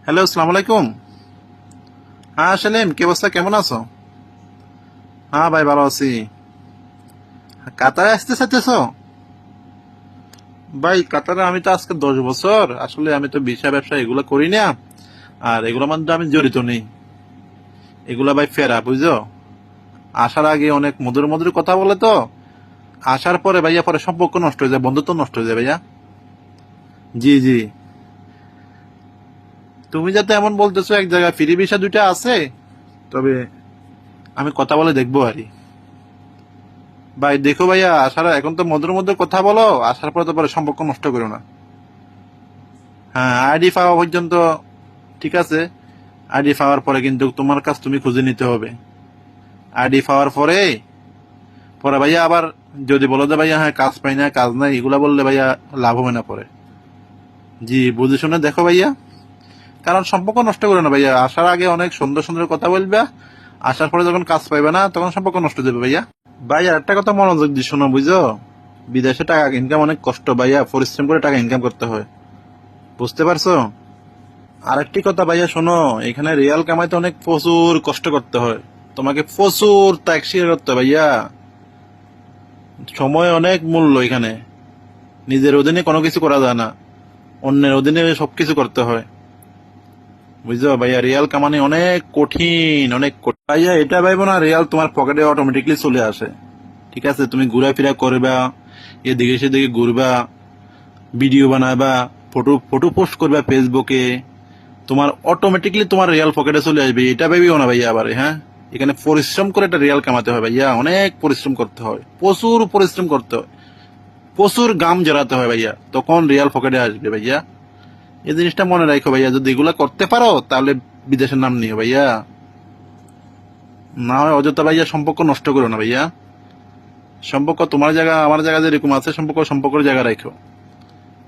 Hello, আসসালামু আলাইকুম। হ্যাঁ সেলিম, কি অবস্থা, কেমন আছো? হ্যাঁ ভাই, ভালো আছি। কাতারে আসতে চাইতেছো? ভাই কাতারে আমি তো আজকে 10 বছর, আসলে আমি তো ভিসা ব্যবসা এগুলো করি না। আর এগুলোর মধ্যে আমি জড়িত নেই। এগুলা ভাই ফেরা, বুঝছো? আসার আগে অনেক মধুর মধুর কথা বলে তো, আসার পরে ভাইয়া পরে সম্পর্ক নষ্ট হয়ে যায়, বন্ধুত্ব নষ্ট হয়ে যায় ভাইয়া। জি জি। তুমি যাতে এমন বলতেছো এক জায়গায় ফ্রি ভিসা দুইটা আছে, তবে আমি কথা বলে দেখবো আরই। ভাই দেখো ভাইয়া, আসার এখন তো মধুর মধ্যে কথা বলো, আসার পরে তো পরে সম্পর্ক নষ্ট করো না। হ্যাঁ, আইডি পাওয়া পর্যন্ত ঠিক আছে। আইডি পাওয়ার পরে কিন্তু তোমার কাজ তুমি খুঁজে নিতে হবে। আইডি পাওয়ার পরে পরে ভাইয়া আবার যদি বলো যে ভাইয়া হ্যাঁ কাজ পাই না, কাজ নাই, এগুলা বললে ভাইয়া লাভ হবে না পরে। জি, বুঝে শুনে দেখো ভাইয়া। কারণ সম্পর্ক নষ্ট করো না ভাইয়া, আসার আগে অনেক সুন্দর সুন্দর কথা বলবা, আসার পরে যখন কাজ পাইবে না তখন সম্পর্ক নষ্ট হয়ে যাবে ভাইয়া। ভাইয়া একটা কথা মনোযোগ দিয়ে শোনো, বুঝছো? বিদেশে টাকা ইনকাম অনেক কষ্ট ভাইয়া, পরিশ্রম করে টাকা ইনকাম করতে হয়। বুঝতে পারছো? আরেকটি কথা ভাইয়া শোনো, এখানে রিয়াল কামাইতে অনেক প্রচুর কষ্ট করতে হয়। তোমাকে প্রচুর ত্যাগ স্বীকার করতে হয় ভাইয়া। সময় অনেক মূল্য এখানে। নিজের অধীনে কোনো কিছু করা যায় না, অন্যের অধীনে সবকিছু করতে হয়। বুঝছো ভাইয়া, রিয়াল কামানি অনেক কঠিন, অনেক কঠিন ভাইয়া। এটা ভাইবো না রিয়াল তোমার পকেটে অটোমেটিকলি চলে আসে। ঠিক আছে, তুমি ঘোরাফেরা করবা, এদিকে সেদিকে ঘুরবা, ভিডিও বানাবা, ফটো ফটো পোস্ট করবা ফেসবুকে, তোমার অটোমেটিকলি তোমার রিয়াল পকেটে চলে আসবে। এটা ভেবেও না ভাইয়া আবার, হ্যাঁ। এখানে পরিশ্রম করে একটা রিয়াল কামাতে হয় ভাইয়া, অনেক পরিশ্রম করতে হয়, প্রচুর পরিশ্রম করতে হয়, প্রচুর গাম জড়াতে হয় ভাইয়া, তখন রিয়াল পকেটে আসবে ভাইয়া। এই জিনিসটা মনে রাখো ভাইয়া, যদি এগুলা করতে পারো তাহলে বিদেশের নাম নিও ভাইয়া। না হয় অযথা ভাইয়া সম্পর্ক নষ্ট করো না ভাইয়া। সম্পর্ক তোমার জায়গা আমার জায়গা যেরকম আছে, সম্পর্ক সম্পর্কের জায়গা রাখো,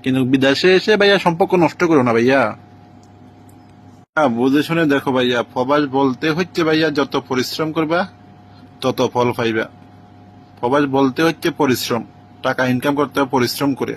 কিন্তু বিদেশে এসে ভাইয়া সম্পর্ক নষ্ট করো না ভাইয়া। হ্যাঁ, বুঝে শুনে দেখো ভাইয়া, প্রবাস বলতে হচ্ছে ভাইয়া যত পরিশ্রম করবা তত ফল পাইবা। প্রবাস বলতে হচ্ছে পরিশ্রম, টাকা ইনকাম করতে হবে পরিশ্রম করে।